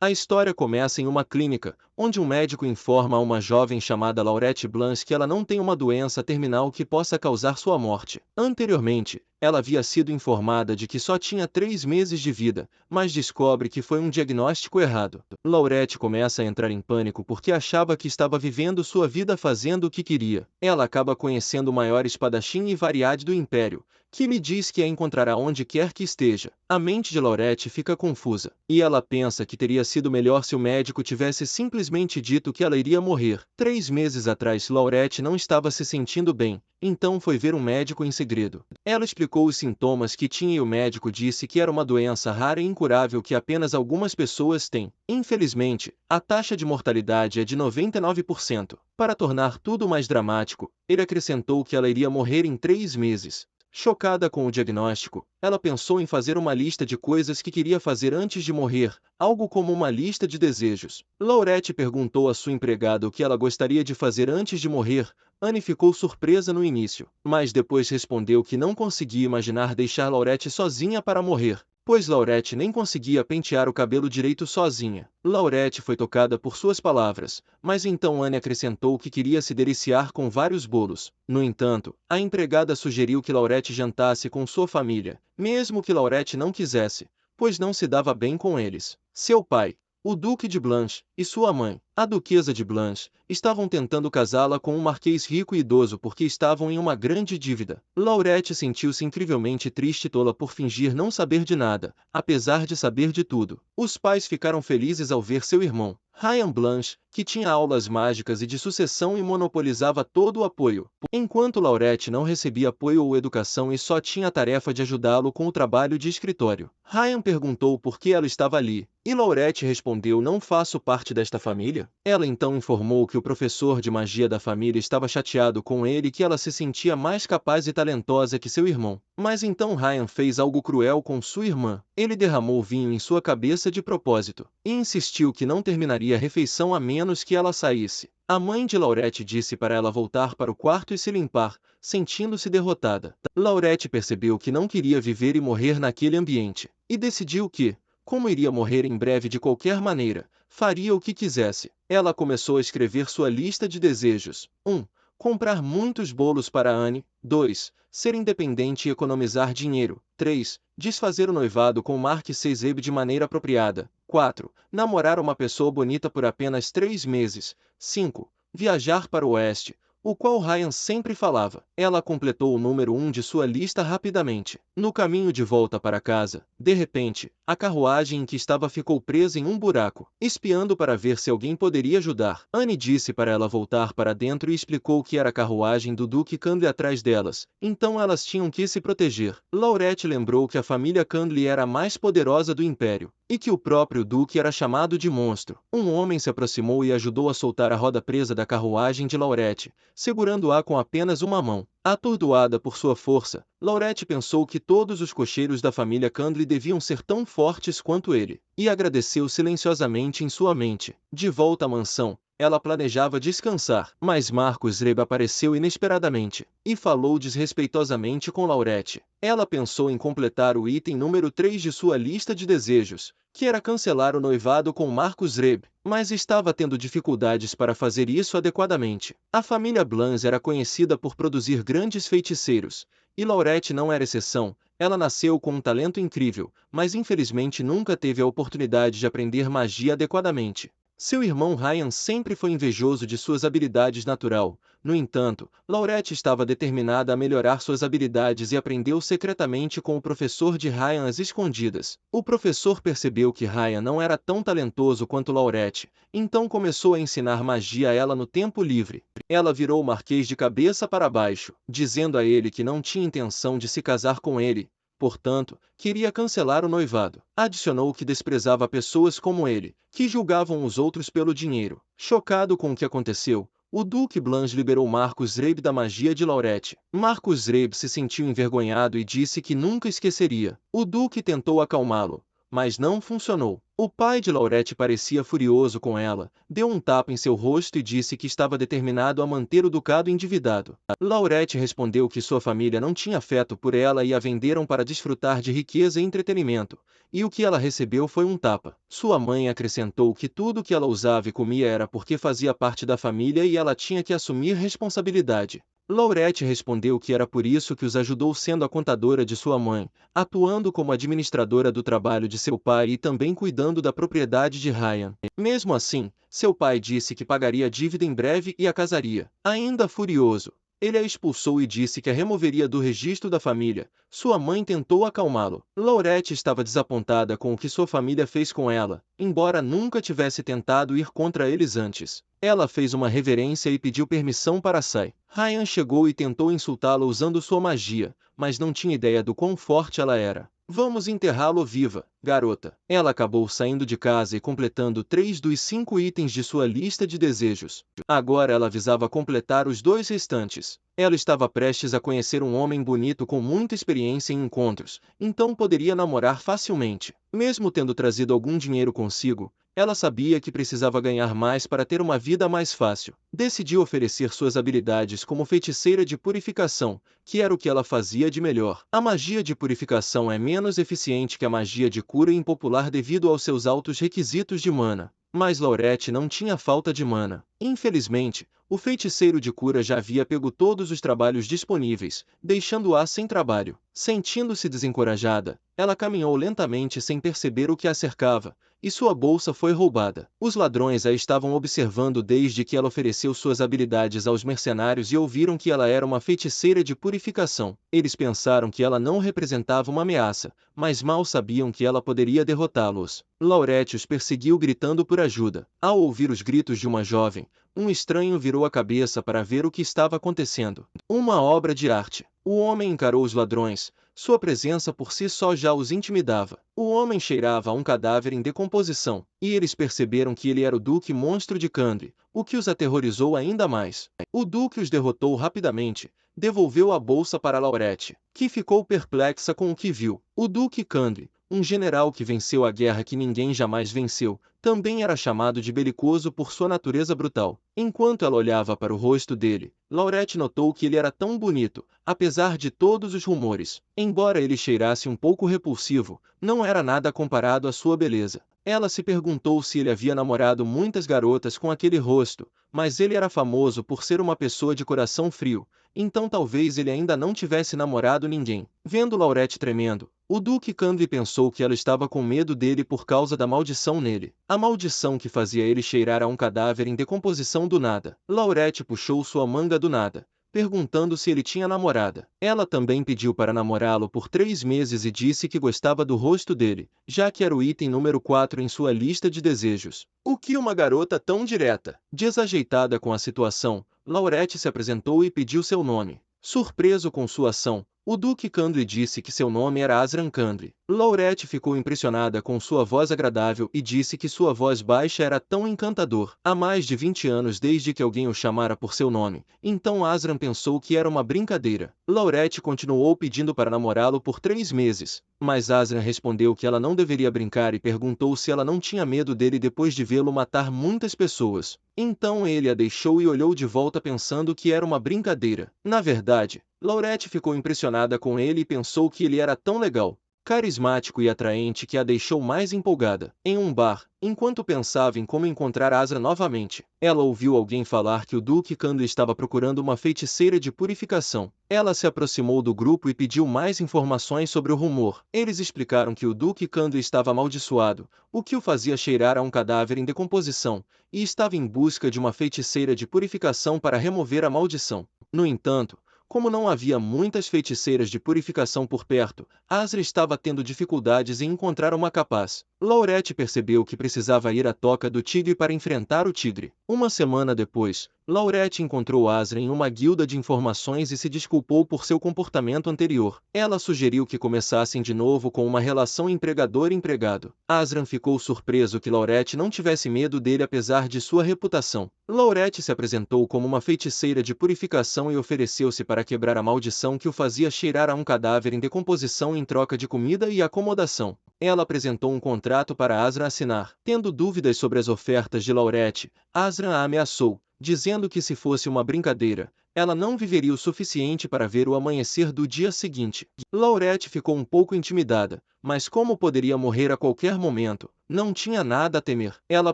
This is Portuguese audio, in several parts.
A história começa em uma clínica, onde um médico informa a uma jovem chamada Laurette Blanche que ela não tem uma doença terminal que possa causar sua morte. Anteriormente, ela havia sido informada de que só tinha 3 meses de vida, mas descobre que foi um diagnóstico errado. Laurette começa a entrar em pânico porque achava que estava vivendo sua vida fazendo o que queria. Ela acaba conhecendo o maior espadachim e variade do Império, que lhe diz que a encontrará onde quer que esteja. A mente de Laurette fica confusa, e ela pensa que teria sido melhor se o médico tivesse simplesmente dito que ela iria morrer. 3 meses atrás Laurette não estava se sentindo bem, então foi ver um médico em segredo. Ela explicou os sintomas que tinha e o médico disse que era uma doença rara e incurável que apenas algumas pessoas têm. Infelizmente, a taxa de mortalidade é de 99%. Para tornar tudo mais dramático, ele acrescentou que ela iria morrer em 3 meses. Chocada com o diagnóstico, ela pensou em fazer uma lista de coisas que queria fazer antes de morrer, algo como uma lista de desejos. Laurette perguntou à sua empregada o que ela gostaria de fazer antes de morrer. Anne ficou surpresa no início, mas depois respondeu que não conseguia imaginar deixar Laurette sozinha para morrer, pois Laurette nem conseguia pentear o cabelo direito sozinha. Laurette foi tocada por suas palavras, mas então Anne acrescentou que queria se deliciar com vários bolos. No entanto, a empregada sugeriu que Laurette jantasse com sua família, mesmo que Laurette não quisesse, pois não se dava bem com eles. Seu pai, o Duque de Blanche, e sua mãe, a Duquesa de Blanche, estavam tentando casá-la com um marquês rico e idoso porque estavam em uma grande dívida. Laurette sentiu-se incrivelmente triste e tola por fingir não saber de nada, apesar de saber de tudo. Os pais ficaram felizes ao ver seu irmão, Ryan Blanche, que tinha aulas mágicas e de sucessão e monopolizava todo o apoio, enquanto Laurette não recebia apoio ou educação e só tinha a tarefa de ajudá-lo com o trabalho de escritório. Ryan perguntou por que ela estava ali, e Laurette respondeu: não faço parte desta família. Ela então informou que o professor de magia da família estava chateado com ele e que ela se sentia mais capaz e talentosa que seu irmão. Mas então Ryan fez algo cruel com sua irmã. Ele derramou vinho em sua cabeça de propósito, e insistiu que não terminaria a refeição a menos que ela saísse. A mãe de Laurette disse para ela voltar para o quarto e se limpar, sentindo-se derrotada. Laurette percebeu que não queria viver e morrer naquele ambiente, e decidiu que, como iria morrer em breve de qualquer maneira, faria o que quisesse. Ela começou a escrever sua lista de desejos. 1. Comprar muitos bolos para Anne. 2. Ser independente e economizar dinheiro. 3. Desfazer o noivado com Mark Seizeb de maneira apropriada. 4. Namorar uma pessoa bonita por apenas 3 meses. 5. Viajar para o oeste, o qual Ryan sempre falava. Ela completou o número 1 de sua lista rapidamente. No caminho de volta para casa, de repente, a carruagem em que estava ficou presa em um buraco. Espiando para ver se alguém poderia ajudar, Anne disse para ela voltar para dentro e explicou que era a carruagem do Duque Candle atrás delas, então elas tinham que se proteger. Laurette lembrou que a família Candle era a mais poderosa do Império, e que o próprio Duque era chamado de monstro. Um homem se aproximou e ajudou a soltar a roda presa da carruagem de Laurette, segurando-a com apenas uma mão. Atordoada por sua força, Laurette pensou que todos os cocheiros da família Candle deviam ser tão fortes quanto ele, e agradeceu silenciosamente em sua mente. De volta à mansão, ela planejava descansar, mas Marcus Reb apareceu inesperadamente, e falou desrespeitosamente com Laurette. Ela pensou em completar o item número 3 de sua lista de desejos, que era cancelar o noivado com Marcus Reb, mas estava tendo dificuldades para fazer isso adequadamente. A família Blanche era conhecida por produzir grandes feiticeiros, e Laurette não era exceção. Ela nasceu com um talento incrível, mas infelizmente nunca teve a oportunidade de aprender magia adequadamente. Seu irmão Ryan sempre foi invejoso de suas habilidades natural. No entanto, Laurette estava determinada a melhorar suas habilidades e aprendeu secretamente com o professor de Ryan às escondidas. O professor percebeu que Ryan não era tão talentoso quanto Laurette, então começou a ensinar magia a ela no tempo livre. Ela virou o Marquês de cabeça para baixo, dizendo a ele que não tinha intenção de se casar com ele. Portanto, queria cancelar o noivado. Adicionou que desprezava pessoas como ele, que julgavam os outros pelo dinheiro. Chocado com o que aconteceu, o Duque Blanche liberou Marcus Reb da magia de Laurette. Marcus Reb se sentiu envergonhado e disse que nunca esqueceria. O Duque tentou acalmá-lo, mas não funcionou. O pai de Laurette parecia furioso com ela, deu um tapa em seu rosto e disse que estava determinado a manter o ducado endividado. Laurette respondeu que sua família não tinha afeto por ela e a venderam para desfrutar de riqueza e entretenimento, e o que ela recebeu foi um tapa. Sua mãe acrescentou que tudo que ela usava e comia era porque fazia parte da família e ela tinha que assumir responsabilidade. Laurette respondeu que era por isso que os ajudou sendo a contadora de sua mãe, atuando como administradora do trabalho de seu pai e também cuidando da propriedade de Ryan. Mesmo assim, seu pai disse que pagaria a dívida em breve e a casaria. Ainda furioso, ele a expulsou e disse que a removeria do registro da família. Sua mãe tentou acalmá-lo. Laurette estava desapontada com o que sua família fez com ela, embora nunca tivesse tentado ir contra eles antes. Ela fez uma reverência e pediu permissão para sair. Ryan chegou e tentou insultá-la usando sua magia, mas não tinha ideia do quão forte ela era. Vamos enterrá-lo viva, garota. Ela acabou saindo de casa e completando 3 dos 5 itens de sua lista de desejos. Agora ela visava completar os 2 restantes. Ela estava prestes a conhecer um homem bonito com muita experiência em encontros, então poderia namorar facilmente. Mesmo tendo trazido algum dinheiro consigo, ela sabia que precisava ganhar mais para ter uma vida mais fácil. Decidiu oferecer suas habilidades como feiticeira de purificação, que era o que ela fazia de melhor. A magia de purificação é menos eficiente que a magia de cura e impopular devido aos seus altos requisitos de mana. Mas Laurette não tinha falta de mana. Infelizmente, o feiticeiro de cura já havia pego todos os trabalhos disponíveis, deixando-a sem trabalho. Sentindo-se desencorajada, ela caminhou lentamente sem perceber o que a cercava, e sua bolsa foi roubada. Os ladrões a estavam observando desde que ela ofereceu suas habilidades aos mercenários e ouviram que ela era uma feiticeira de purificação. Eles pensaram que ela não representava uma ameaça, mas mal sabiam que ela poderia derrotá-los. Laurette os perseguiu gritando por ajuda. Ao ouvir os gritos de uma jovem, um estranho virou a cabeça para ver o que estava acontecendo. Uma obra de arte. O homem encarou os ladrões. Sua presença por si só já os intimidava. O homem cheirava a um cadáver em decomposição, e eles perceberam que ele era o Duque Monstro de Kandri, o que os aterrorizou ainda mais. O Duque os derrotou rapidamente, devolveu a bolsa para Laurette, que ficou perplexa com o que viu. O Duque Kandri, um general que venceu a guerra que ninguém jamais venceu, também era chamado de belicoso por sua natureza brutal. Enquanto ela olhava para o rosto dele, Laurette notou que ele era tão bonito, apesar de todos os rumores. Embora ele cheirasse um pouco repulsivo, não era nada comparado à sua beleza. Ela se perguntou se ele havia namorado muitas garotas com aquele rosto, mas ele era famoso por ser uma pessoa de coração frio, então talvez ele ainda não tivesse namorado ninguém. Vendo Laurette tremendo, o Duque Kandri pensou que ela estava com medo dele por causa da maldição nele. A maldição que fazia ele cheirar a um cadáver em decomposição do nada. Laurette puxou sua manga do nada, perguntando se ele tinha namorada. Ela também pediu para namorá-lo por 3 meses e disse que gostava do rosto dele, já que era o item número 4 em sua lista de desejos. O que uma garota tão direta? Desajeitada com a situação, Laurette se apresentou e pediu seu nome. Surpreso com sua ação, o Duque Kandri disse que seu nome era Azran Kandri. Laurette ficou impressionada com sua voz agradável e disse que sua voz baixa era tão encantador. Há mais de 20 anos desde que alguém o chamara por seu nome, então Azran pensou que era uma brincadeira. Laurette continuou pedindo para namorá-lo por 3 meses, mas Azran respondeu que ela não deveria brincar e perguntou se ela não tinha medo dele depois de vê-lo matar muitas pessoas. Então ele a deixou e olhou de volta pensando que era uma brincadeira. Na verdade, Laurette ficou impressionada com ele e pensou que ele era tão legal, carismático e atraente que a deixou mais empolgada. Em um bar, enquanto pensava em como encontrar Azra novamente, ela ouviu alguém falar que o Duque Kandri estava procurando uma feiticeira de purificação. Ela se aproximou do grupo e pediu mais informações sobre o rumor. Eles explicaram que o Duque Kandri estava amaldiçoado, o que o fazia cheirar a um cadáver em decomposição, e estava em busca de uma feiticeira de purificação para remover a maldição. No entanto, como não havia muitas feiticeiras de purificação por perto, Azra estava tendo dificuldades em encontrar uma capaz. Laurette percebeu que precisava ir à Toca do Tigre para enfrentar o tigre. Uma semana depois, Laurette encontrou Azra em uma guilda de informações e se desculpou por seu comportamento anterior. Ela sugeriu que começassem de novo com uma relação empregador-empregado. Azran ficou surpreso que Laurette não tivesse medo dele apesar de sua reputação. Laurette se apresentou como uma feiticeira de purificação e ofereceu-se para quebrar a maldição que o fazia cheirar a um cadáver em decomposição em troca de comida e acomodação. Ela apresentou um contrato para Azran assinar. Tendo dúvidas sobre as ofertas de Laurette, Azran a ameaçou, dizendo que se fosse uma brincadeira, ela não viveria o suficiente para ver o amanhecer do dia seguinte. Laurette ficou um pouco intimidada, mas como poderia morrer a qualquer momento, não tinha nada a temer. Ela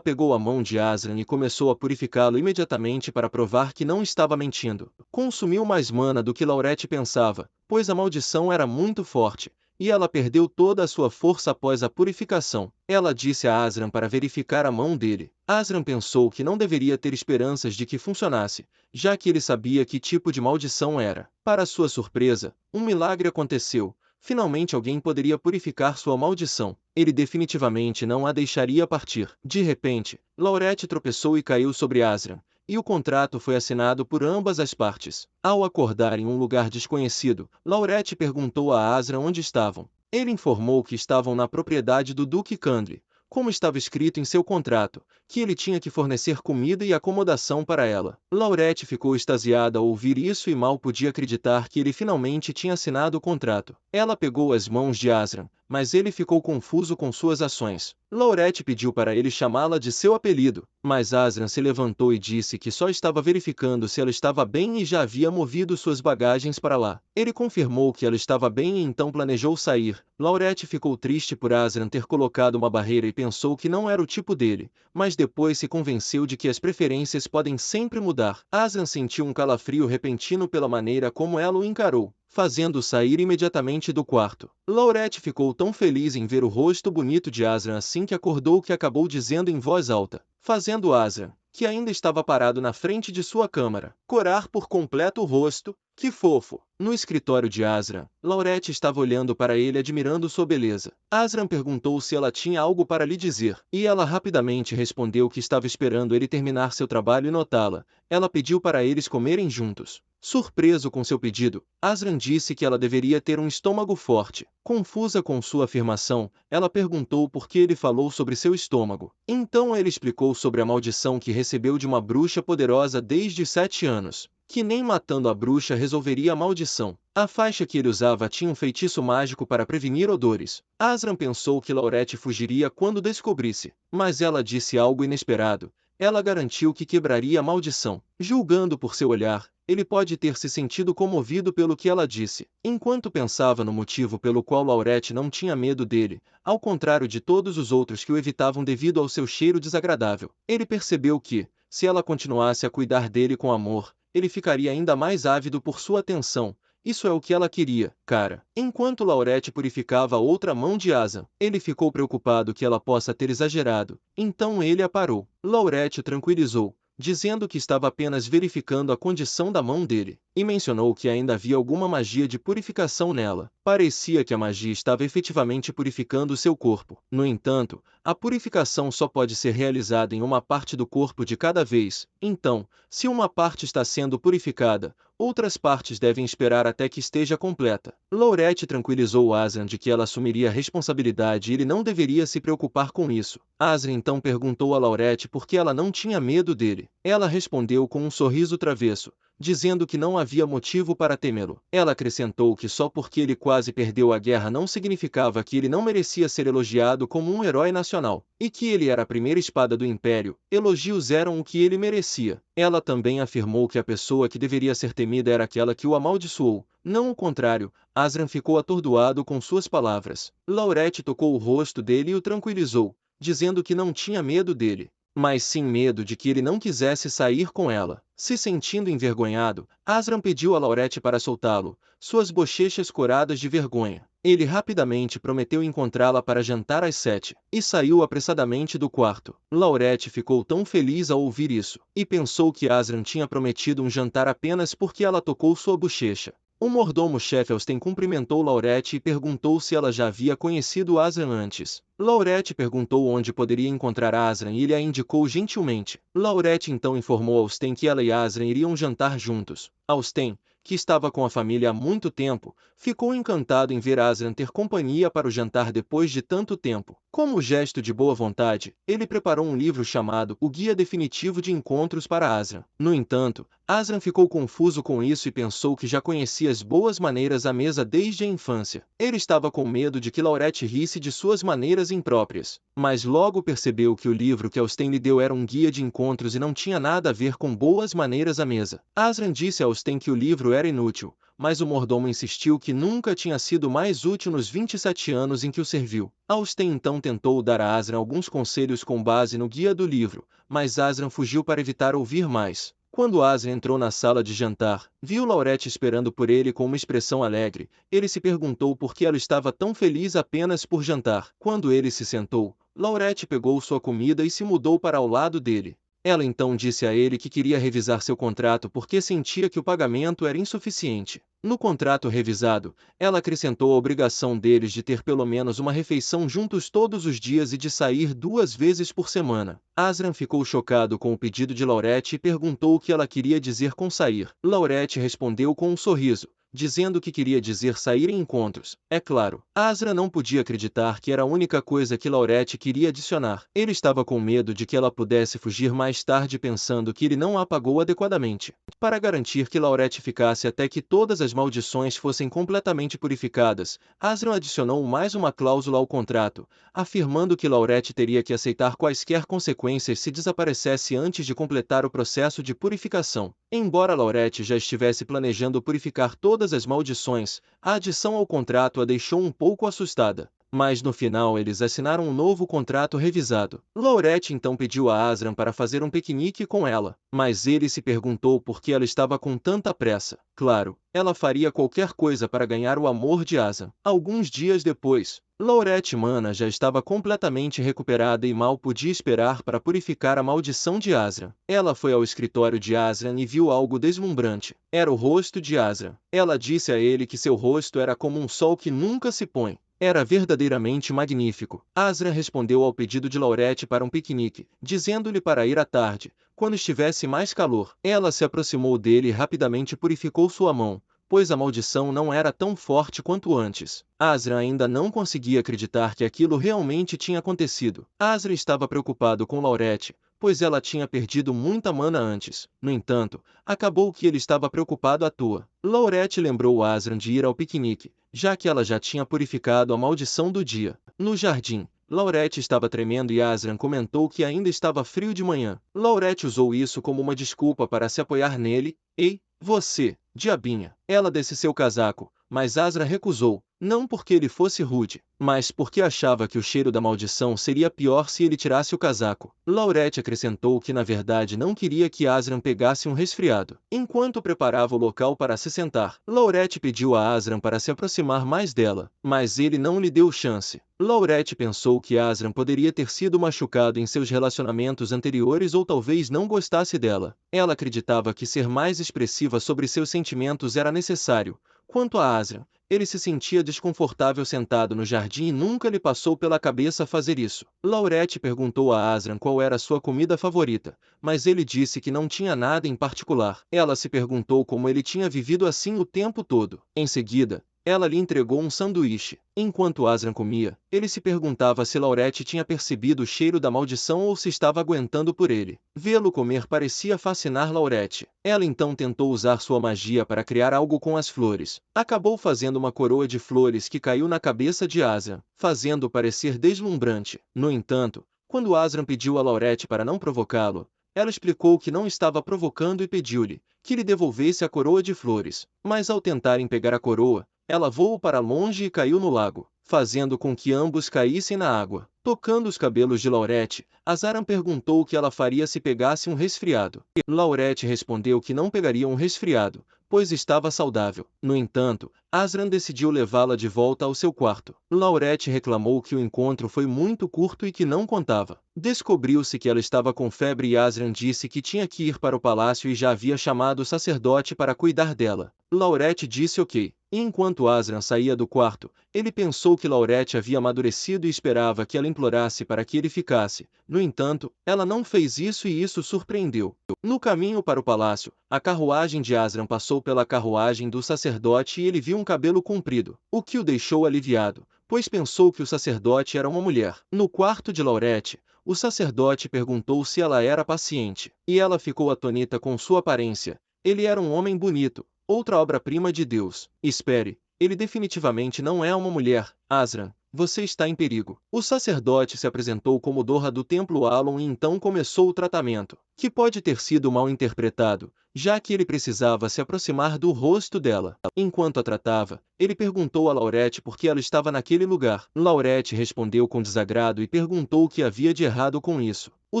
pegou a mão de Azran e começou a purificá-lo imediatamente para provar que não estava mentindo. Consumiu mais mana do que Laurette pensava, pois a maldição era muito forte, e ela perdeu toda a sua força após a purificação. Ela disse a Azran para verificar a mão dele. Azran pensou que não deveria ter esperanças de que funcionasse, já que ele sabia que tipo de maldição era. Para sua surpresa, um milagre aconteceu. Finalmente alguém poderia purificar sua maldição. Ele definitivamente não a deixaria partir. De repente, Laurette tropeçou e caiu sobre Azran, e o contrato foi assinado por ambas as partes. Ao acordar em um lugar desconhecido, Laurette perguntou a Azran onde estavam. Ele informou que estavam na propriedade do Duque Kandri, como estava escrito em seu contrato, que ele tinha que fornecer comida e acomodação para ela. Laurette ficou extasiada ao ouvir isso e mal podia acreditar que ele finalmente tinha assinado o contrato. Ela pegou as mãos de Azran, mas ele ficou confuso com suas ações. Laurette pediu para ele chamá-la de seu apelido, mas Azran se levantou e disse que só estava verificando se ela estava bem e já havia movido suas bagagens para lá. Ele confirmou que ela estava bem e então planejou sair. Laurette ficou triste por Azran ter colocado uma barreira e pensou que não era o tipo dele, mas depois se convenceu de que as preferências podem sempre mudar. Azran sentiu um calafrio repentino pela maneira como ela o encarou, fazendo-o sair imediatamente do quarto. Laurette ficou tão feliz em ver o rosto bonito de Azran assim que acordou que acabou dizendo em voz alta, fazendo Azran, que ainda estava parado na frente de sua câmara, corar por completo o rosto. Que fofo! No escritório de Azran, Laurette estava olhando para ele admirando sua beleza. Azran perguntou se ela tinha algo para lhe dizer, e ela rapidamente respondeu que estava esperando ele terminar seu trabalho e notá-la. Ela pediu para eles comerem juntos. Surpreso com seu pedido, Azran disse que ela deveria ter um estômago forte. Confusa com sua afirmação, ela perguntou por que ele falou sobre seu estômago. Então ele explicou sobre a maldição que recebeu de uma bruxa poderosa desde 7 anos, que nem matando a bruxa resolveria a maldição. A faixa que ele usava tinha um feitiço mágico para prevenir odores. Azran pensou que Laurette fugiria quando descobrisse, mas ela disse algo inesperado. Ela garantiu que quebraria a maldição. Julgando por seu olhar, ele pode ter se sentido comovido pelo que ela disse. Enquanto pensava no motivo pelo qual Laurette não tinha medo dele, ao contrário de todos os outros que o evitavam devido ao seu cheiro desagradável, ele percebeu que, se ela continuasse a cuidar dele com amor, ele ficaria ainda mais ávido por sua atenção. Isso é o que ela queria, cara. Enquanto Laurette purificava a outra mão de Azran, ele ficou preocupado que ela possa ter exagerado. Então ele a parou. Laurette o tranquilizou, dizendo que estava apenas verificando a condição da mão dele, e mencionou que ainda havia alguma magia de purificação nela. Parecia que a magia estava efetivamente purificando seu corpo. No entanto, a purificação só pode ser realizada em uma parte do corpo de cada vez. Então, se uma parte está sendo purificada, outras partes devem esperar até que esteja completa. Laurette tranquilizou Azran de que ela assumiria a responsabilidade e ele não deveria se preocupar com isso. Azran então perguntou a Laurette por que ela não tinha medo dele. Ela respondeu com um sorriso travesso, dizendo que não havia motivo para temê-lo. Ela acrescentou que só porque ele quase perdeu a guerra não significava que ele não merecia ser elogiado como um herói nacional, e que ele era a primeira espada do Império. Elogios eram o que ele merecia. Ela também afirmou que a pessoa que deveria ser temida era aquela que o amaldiçoou, não o contrário. Azran ficou atordoado com suas palavras. Laurette tocou o rosto dele e o tranquilizou, dizendo que não tinha medo dele, mas sim medo de que ele não quisesse sair com ela. Se sentindo envergonhado, Azran pediu a Laurette para soltá-lo, suas bochechas coradas de vergonha. Ele rapidamente prometeu encontrá-la para jantar às 7, e saiu apressadamente do quarto. Laurette ficou tão feliz ao ouvir isso, e pensou que Azran tinha prometido um jantar apenas porque ela tocou sua bochecha. O mordomo-chefe Austen cumprimentou Laurette e perguntou se ela já havia conhecido Azran antes. Laurette perguntou onde poderia encontrar Azran e ele a indicou gentilmente. Laurette então informou Austen que ela e Azran iriam jantar juntos. Austen, que estava com a família há muito tempo, ficou encantado em ver Azran ter companhia para o jantar depois de tanto tempo. Como gesto de boa vontade, ele preparou um livro chamado O Guia Definitivo de Encontros para Azran. No entanto, Aslan ficou confuso com isso e pensou que já conhecia as boas maneiras à mesa desde a infância. Ele estava com medo de que Laurette risse de suas maneiras impróprias, mas logo percebeu que o livro que Austen lhe deu era um guia de encontros e não tinha nada a ver com boas maneiras à mesa. Aslan disse a Austen que o livro era inútil, mas o mordomo insistiu que nunca tinha sido mais útil nos 27 anos em que o serviu. Austen então tentou dar a Aslan alguns conselhos com base no guia do livro, mas Aslan fugiu para evitar ouvir mais. Quando Aslan entrou na sala de jantar, viu Laurette esperando por ele com uma expressão alegre. Ele se perguntou por que ela estava tão feliz apenas por jantar. Quando ele se sentou, Laurette pegou sua comida e se mudou para ao lado dele. Ela então disse a ele que queria revisar seu contrato porque sentia que o pagamento era insuficiente. No contrato revisado, ela acrescentou a obrigação deles de ter pelo menos uma refeição juntos todos os dias e de sair 2 vezes por semana. Aslan ficou chocado com o pedido de Laurette e perguntou o que ela queria dizer com sair. Laurette respondeu com um sorriso, dizendo que queria dizer sair em encontros. É claro, Aslan não podia acreditar que era a única coisa que Laurette queria adicionar. Ele estava com medo de que ela pudesse fugir mais tarde pensando que ele não a pagou adequadamente. Para garantir que Laurette ficasse até que todas as maldições fossem completamente purificadas, Aslan adicionou mais uma cláusula ao contrato, afirmando que Laurette teria que aceitar quaisquer consequências se desaparecesse antes de completar o processo de purificação. Embora Laurette já estivesse planejando purificar todas as maldições, a adição ao contrato a deixou um pouco assustada. Mas no final eles assinaram um novo contrato revisado. Laurette então pediu a Aslan para fazer um piquenique com ela, mas ele se perguntou por que ela estava com tanta pressa. Claro, ela faria qualquer coisa para ganhar o amor de Aslan. Alguns dias depois, Laurette Mana já estava completamente recuperada e mal podia esperar para purificar a maldição de Aslan. Ela foi ao escritório de Aslan e viu algo deslumbrante. Era o rosto de Aslan. Ela disse a ele que seu rosto era como um sol que nunca se põe. Era verdadeiramente magnífico. Aslan respondeu ao pedido de Laurette para um piquenique, dizendo-lhe para ir à tarde, quando estivesse mais calor. Ela se aproximou dele e rapidamente purificou sua mão, pois a maldição não era tão forte quanto antes. Aslan ainda não conseguia acreditar que aquilo realmente tinha acontecido. Aslan estava preocupado com Laurette, pois ela tinha perdido muita mana antes. No entanto, acabou que ele estava preocupado à toa. Laurette lembrou Aslan de ir ao piquenique, já que ela já tinha purificado a maldição do dia. No jardim, Laurette estava tremendo e Aslan comentou que ainda estava frio de manhã. Laurette usou isso como uma desculpa para se apoiar nele. Ei, você, diabinha! Ela desse seu casaco, mas Aslan recusou, não porque ele fosse rude, mas porque achava que o cheiro da maldição seria pior se ele tirasse o casaco. Laurette acrescentou que na verdade não queria que Aslan pegasse um resfriado. Enquanto preparava o local para se sentar, Laurette pediu a Aslan para se aproximar mais dela, mas ele não lhe deu chance. Laurette pensou que Aslan poderia ter sido machucado em seus relacionamentos anteriores ou talvez não gostasse dela. Ela acreditava que ser mais expressiva sobre seus sentimentos era necessário. Quanto a Aslan, ele se sentia desconfortável sentado no jardim e nunca lhe passou pela cabeça fazer isso. Laurette perguntou a Aslan qual era sua comida favorita, mas ele disse que não tinha nada em particular. Ela se perguntou como ele tinha vivido assim o tempo todo. Em seguida, ela lhe entregou um sanduíche. Enquanto Aslan comia, ele se perguntava se Laurette tinha percebido o cheiro da maldição ou se estava aguentando por ele. Vê-lo comer parecia fascinar Laurette. Ela então tentou usar sua magia para criar algo com as flores. Acabou fazendo uma coroa de flores que caiu na cabeça de Aslan, fazendo-o parecer deslumbrante. No entanto, quando Aslan pediu a Laurette para não provocá-lo, ela explicou que não estava provocando e pediu-lhe que lhe devolvesse a coroa de flores. Mas ao tentarem pegar a coroa, ela voou para longe e caiu no lago, fazendo com que ambos caíssem na água. Tocando os cabelos de Laurette, Aslan perguntou o que ela faria se pegasse um resfriado. Laurette respondeu que não pegaria um resfriado, pois estava saudável. No entanto, Aslan decidiu levá-la de volta ao seu quarto. Laurette reclamou que o encontro foi muito curto e que não contava. Descobriu-se que ela estava com febre e Aslan disse que tinha que ir para o palácio e já havia chamado o sacerdote para cuidar dela. Laurette disse ok. Enquanto Aslan saía do quarto, ele pensou que Laurette havia amadurecido e esperava que ela implorasse para que ele ficasse. No entanto, ela não fez isso e isso surpreendeu. No caminho para o palácio, a carruagem de Aslan passou pela carruagem do sacerdote e ele viu um cabelo comprido, o que o deixou aliviado, pois pensou que o sacerdote era uma mulher. No quarto de Laurette, o sacerdote perguntou se ela era paciente, e ela ficou atônita com sua aparência. Ele era um homem bonito, outra obra-prima de Deus. Espere, ele definitivamente não é uma mulher, Azran. Você está em perigo. O sacerdote se apresentou como Dorra do Templo Alon e então começou o tratamento, que pode ter sido mal interpretado, já que ele precisava se aproximar do rosto dela. Enquanto a tratava, ele perguntou a Laurette por que ela estava naquele lugar. Laurette respondeu com desagrado e perguntou o que havia de errado com isso. O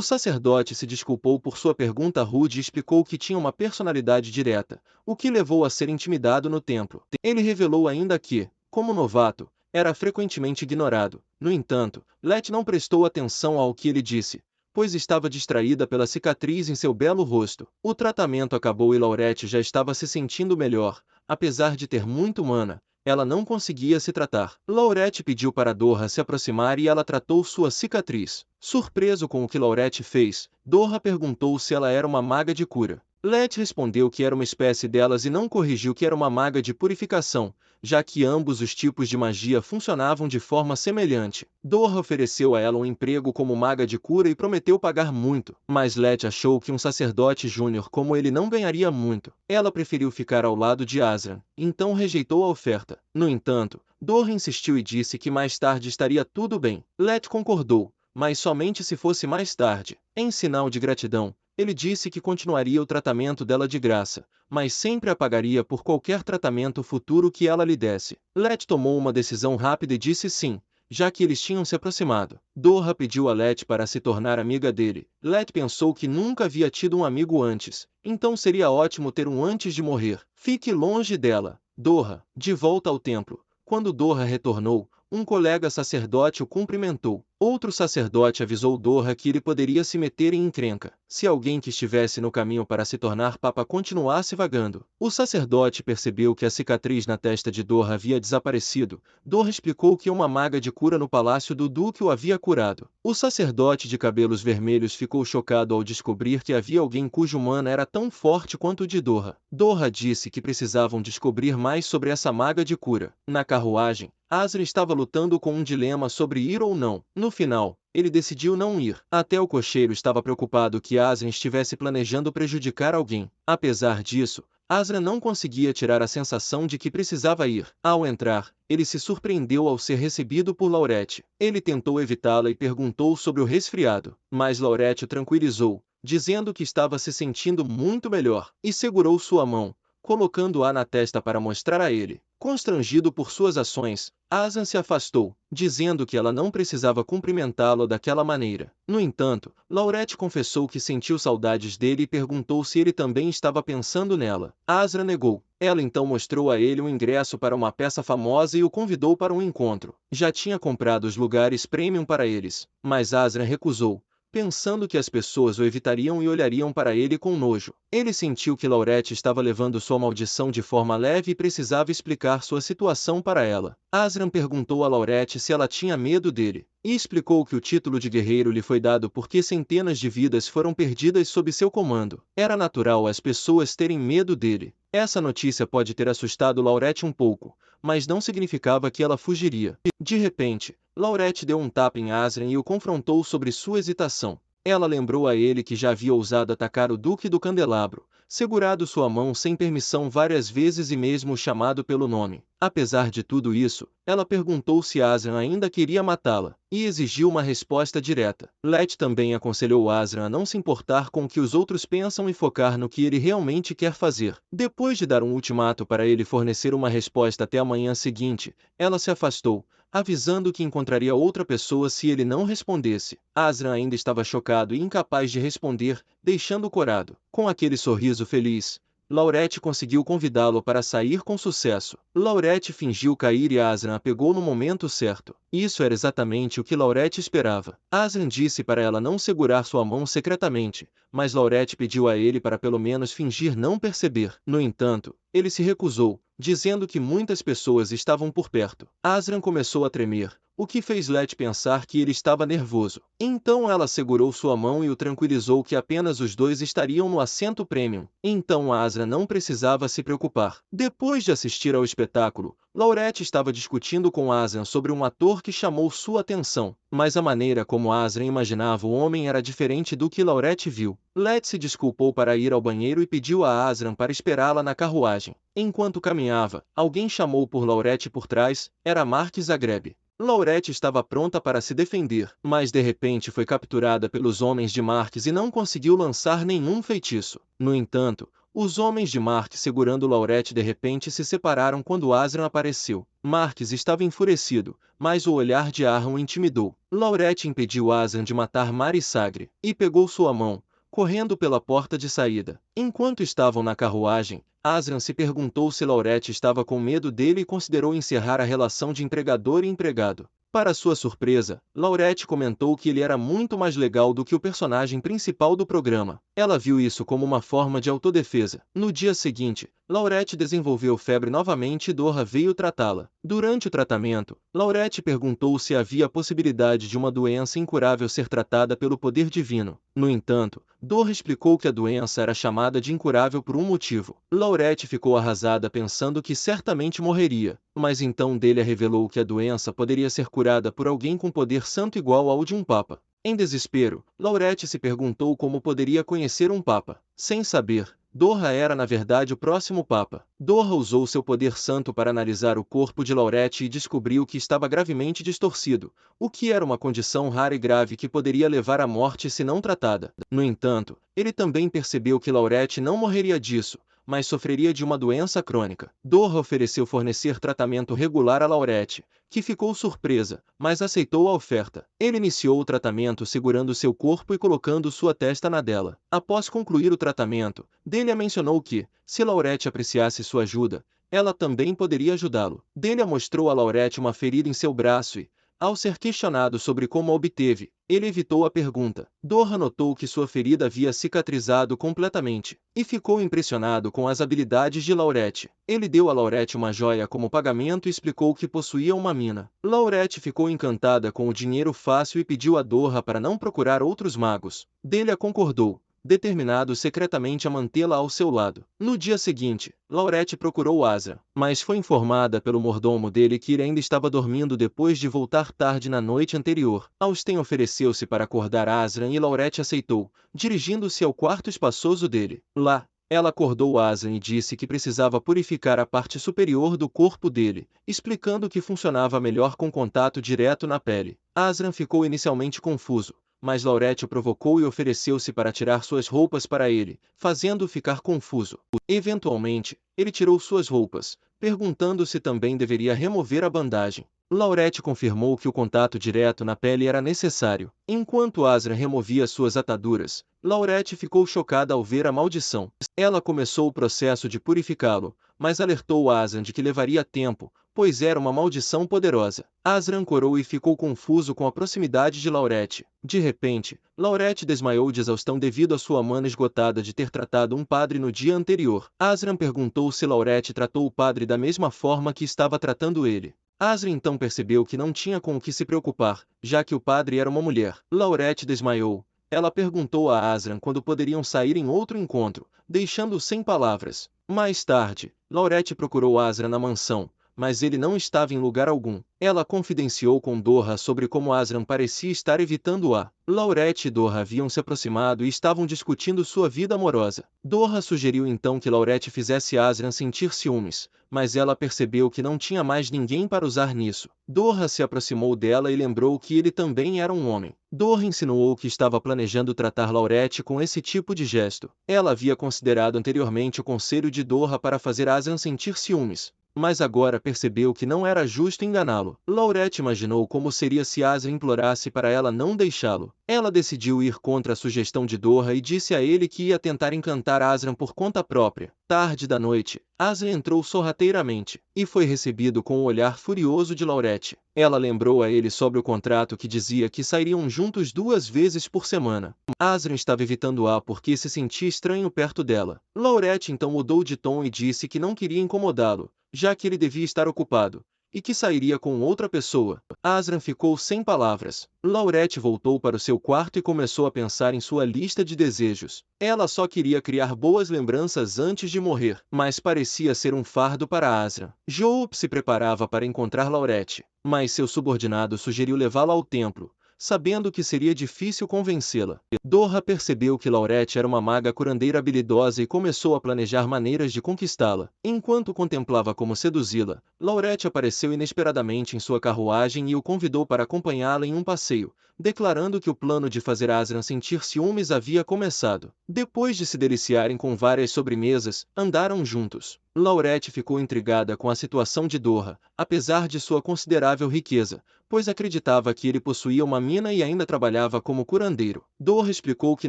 sacerdote se desculpou por sua pergunta rude e explicou que tinha uma personalidade direta, o que levou a ser intimidado no templo. Ele revelou ainda que, como novato, era frequentemente ignorado. No entanto, Let não prestou atenção ao que ele disse, pois estava distraída pela cicatriz em seu belo rosto. O tratamento acabou e Laurette já estava se sentindo melhor, apesar de ter muito mana. Ela não conseguia se tratar. Laurette pediu para Dorra se aproximar e ela tratou sua cicatriz. Surpreso com o que Laurette fez, Dorra perguntou se ela era uma maga de cura. Let respondeu que era uma espécie delas e não corrigiu que era uma maga de purificação, já que ambos os tipos de magia funcionavam de forma semelhante. Dorra ofereceu a ela um emprego como maga de cura e prometeu pagar muito, mas Let achou que um sacerdote júnior como ele não ganharia muito. Ela preferiu ficar ao lado de Azran, então rejeitou a oferta. No entanto, Dorra insistiu e disse que mais tarde estaria tudo bem. Let concordou, mas somente se fosse mais tarde. Em sinal de gratidão, ele disse que continuaria o tratamento dela de graça, mas sempre a pagaria por qualquer tratamento futuro que ela lhe desse. Let tomou uma decisão rápida e disse sim, já que eles tinham se aproximado. Dorra pediu a Let para se tornar amiga dele. Let pensou que nunca havia tido um amigo antes, então seria ótimo ter um antes de morrer. Fique longe dela. Dorra, de volta ao templo. Quando Dorra retornou, um colega sacerdote o cumprimentou. Outro sacerdote avisou Dorra que ele poderia se meter em encrenca se alguém que estivesse no caminho para se tornar papa continuasse vagando. O sacerdote percebeu que a cicatriz na testa de Dorra havia desaparecido. Dorra explicou que uma maga de cura no palácio do duque o havia curado. O sacerdote de cabelos vermelhos ficou chocado ao descobrir que havia alguém cujo mana era tão forte quanto o de Dorra. Dorra disse que precisavam descobrir mais sobre essa maga de cura. Na carruagem, Azra estava lutando com um dilema sobre ir ou não. No final, ele decidiu não ir. Até o cocheiro estava preocupado que Azra estivesse planejando prejudicar alguém. Apesar disso, Azra não conseguia tirar a sensação de que precisava ir. Ao entrar, ele se surpreendeu ao ser recebido por Laurette. Ele tentou evitá-la e perguntou sobre o resfriado, mas Laurette o tranquilizou, dizendo que estava se sentindo muito melhor, e segurou sua mão, colocando-a na testa para mostrar a ele. Constrangido por suas ações, Azan se afastou, dizendo que ela não precisava cumprimentá-lo daquela maneira. No entanto, Laurette confessou que sentiu saudades dele e perguntou se ele também estava pensando nela. Azra negou. Ela então mostrou a ele um ingresso para uma peça famosa e o convidou para um encontro. Já tinha comprado os lugares premium para eles, mas Azra recusou, pensando que as pessoas o evitariam e olhariam para ele com nojo. Ele sentiu que Laurette estava levando sua maldição de forma leve e precisava explicar sua situação para ela. Azran perguntou a Laurette se ela tinha medo dele, e explicou que o título de guerreiro lhe foi dado porque centenas de vidas foram perdidas sob seu comando. Era natural as pessoas terem medo dele. Essa notícia pode ter assustado Laurette um pouco, mas não significava que ela fugiria. De repente, Laurette deu um tapa em Azran e o confrontou sobre sua hesitação. Ela lembrou a ele que já havia ousado atacar o Duque do Candelabro, segurado sua mão sem permissão várias vezes e mesmo chamado pelo nome. Apesar de tudo isso, ela perguntou se Azran ainda queria matá-la, e exigiu uma resposta direta. Let também aconselhou Azran a não se importar com o que os outros pensam e focar no que ele realmente quer fazer. Depois de dar um ultimato para ele fornecer uma resposta até a manhã seguinte, ela se afastou, avisando que encontraria outra pessoa se ele não respondesse. Azran ainda estava chocado e incapaz de responder, deixando-o corado. Com aquele sorriso feliz, Laurette conseguiu convidá-lo para sair com sucesso. Laurette fingiu cair e Azran a pegou no momento certo. Isso era exatamente o que Laurette esperava. Azran disse para ela não segurar sua mão secretamente, mas Laurette pediu a ele para pelo menos fingir não perceber. No entanto, ele se recusou, dizendo que muitas pessoas estavam por perto. Azran começou a tremer, o que fez Let pensar que ele estava nervoso. Então ela segurou sua mão e o tranquilizou que apenas os dois estariam no assento premium. Então Azra não precisava se preocupar. Depois de assistir ao espetáculo, Laurette estava discutindo com Asrian sobre um ator que chamou sua atenção, mas a maneira como Asrian imaginava o homem era diferente do que Laurette viu. Letty se desculpou para ir ao banheiro e pediu a Asrian para esperá-la na carruagem. Enquanto caminhava, alguém chamou por Laurette por trás, era Mark Zagreb. Laurette estava pronta para se defender, mas de repente foi capturada pelos homens de Marques e não conseguiu lançar nenhum feitiço. No entanto, os homens de Mark segurando Laurette de repente se separaram quando Asrian apareceu. Marques estava enfurecido, mas o olhar de Arran o intimidou. Laurette impediu Asrian de matar Mari Sagre, e pegou sua mão, correndo pela porta de saída. Enquanto estavam na carruagem, Asrian se perguntou se Laurette estava com medo dele e considerou encerrar a relação de empregador e empregado. Para sua surpresa, Laurette comentou que ele era muito mais legal do que o personagem principal do programa. Ela viu isso como uma forma de autodefesa. No dia seguinte, Laurette desenvolveu febre novamente e Dorra veio tratá-la. Durante o tratamento, Laurette perguntou se havia possibilidade de uma doença incurável ser tratada pelo poder divino. No entanto, Dorra explicou que a doença era chamada de incurável por um motivo. Laurette ficou arrasada pensando que certamente morreria, mas então Delia revelou que a doença poderia ser curada por alguém com poder santo igual ao de um papa. Em desespero, Laurette se perguntou como poderia conhecer um papa. Sem saber, Dorra era na verdade o próximo papa. Dorra usou seu poder santo para analisar o corpo de Laurette e descobriu que estava gravemente distorcido, o que era uma condição rara e grave que poderia levar à morte se não tratada. No entanto, ele também percebeu que Laurette não morreria disso, mas sofreria de uma doença crônica. Dorra ofereceu fornecer tratamento regular a Laurette, que ficou surpresa, mas aceitou a oferta. Ele iniciou o tratamento segurando seu corpo e colocando sua testa na dela. Após concluir o tratamento, Delia mencionou que, se Laurette apreciasse sua ajuda, ela também poderia ajudá-lo. Delia mostrou a Laurette uma ferida em seu braço e, ao ser questionado sobre como a obteve, ele evitou a pergunta. Dorra notou que sua ferida havia cicatrizado completamente, e ficou impressionado com as habilidades de Laurette. Ele deu a Laurette uma joia como pagamento e explicou que possuía uma mina. Laurette ficou encantada com o dinheiro fácil e pediu a Dorra para não procurar outros magos. Delia concordou, determinado secretamente a mantê-la ao seu lado. No dia seguinte, Laurette procurou Asrian, mas foi informada pelo mordomo dele que ele ainda estava dormindo depois de voltar tarde na noite anterior. Austen ofereceu-se para acordar Asrian e Laurette aceitou, dirigindo-se ao quarto espaçoso dele. Lá, ela acordou Asrian e disse que precisava purificar a parte superior do corpo dele, explicando que funcionava melhor com contato direto na pele. Asrian ficou inicialmente confuso, mas Laurette o provocou e ofereceu-se para tirar suas roupas para ele, fazendo-o ficar confuso. Eventualmente, ele tirou suas roupas, perguntando se também deveria remover a bandagem. Laurette confirmou que o contato direto na pele era necessário. Enquanto Asrian removia suas ataduras, Laurette ficou chocada ao ver a maldição. Ela começou o processo de purificá-lo, mas alertou Asrian de que levaria tempo, pois era uma maldição poderosa. Asrian corou e ficou confuso com a proximidade de Laurette. De repente, Laurette desmaiou de exaustão devido à sua mana esgotada de ter tratado um padre no dia anterior. Asrian perguntou se Laurette tratou o padre da mesma forma que estava tratando ele. Asrian então percebeu que não tinha com o que se preocupar, já que o padre era uma mulher. Laurette desmaiou. Ela perguntou a Asrian quando poderiam sair em outro encontro, deixando-o sem palavras. Mais tarde, Laurette procurou Asrian na mansão, mas ele não estava em lugar algum. Ela confidenciou com Dorra sobre como Asrian parecia estar evitando-a. Laurette e Dorra haviam se aproximado e estavam discutindo sua vida amorosa. Dorra sugeriu então que Laurette fizesse Asrian sentir ciúmes, mas ela percebeu que não tinha mais ninguém para usar nisso. Dorra se aproximou dela e lembrou que ele também era um homem. Dorra insinuou que estava planejando tratar Laurette com esse tipo de gesto. Ela havia considerado anteriormente o conselho de Dorra para fazer Asrian sentir ciúmes, mas agora percebeu que não era justo enganá-lo. Laurette imaginou como seria se Asrian implorasse para ela não deixá-lo. Ela decidiu ir contra a sugestão de Dorra e disse a ele que ia tentar encantar Asrian por conta própria. Tarde da noite, Asrian entrou sorrateiramente, e foi recebido com o olhar furioso de Laurette. Ela lembrou a ele sobre o contrato que dizia que sairiam juntos 2 vezes por semana. Asrian estava evitando-a porque se sentia estranho perto dela. Laurette então mudou de tom e disse que não queria incomodá-lo, já que ele devia estar ocupado, e que sairia com outra pessoa. Asriel ficou sem palavras. Laurette voltou para o seu quarto e começou a pensar em sua lista de desejos. Ela só queria criar boas lembranças antes de morrer, mas parecia ser um fardo para Asriel. Joab se preparava para encontrar Laurette, mas seu subordinado sugeriu levá-la ao templo, sabendo que seria difícil convencê-la. Dorra percebeu que Laurette era uma maga curandeira habilidosa e começou a planejar maneiras de conquistá-la. Enquanto contemplava como seduzi-la, Laurette apareceu inesperadamente em sua carruagem e o convidou para acompanhá-la em um passeio, declarando que o plano de fazer Asriel sentir ciúmes havia começado. Depois de se deliciarem com várias sobremesas, andaram juntos. Laurette ficou intrigada com a situação de Dorra, apesar de sua considerável riqueza, pois acreditava que ele possuía uma mina e ainda trabalhava como curandeiro. Dorra explicou que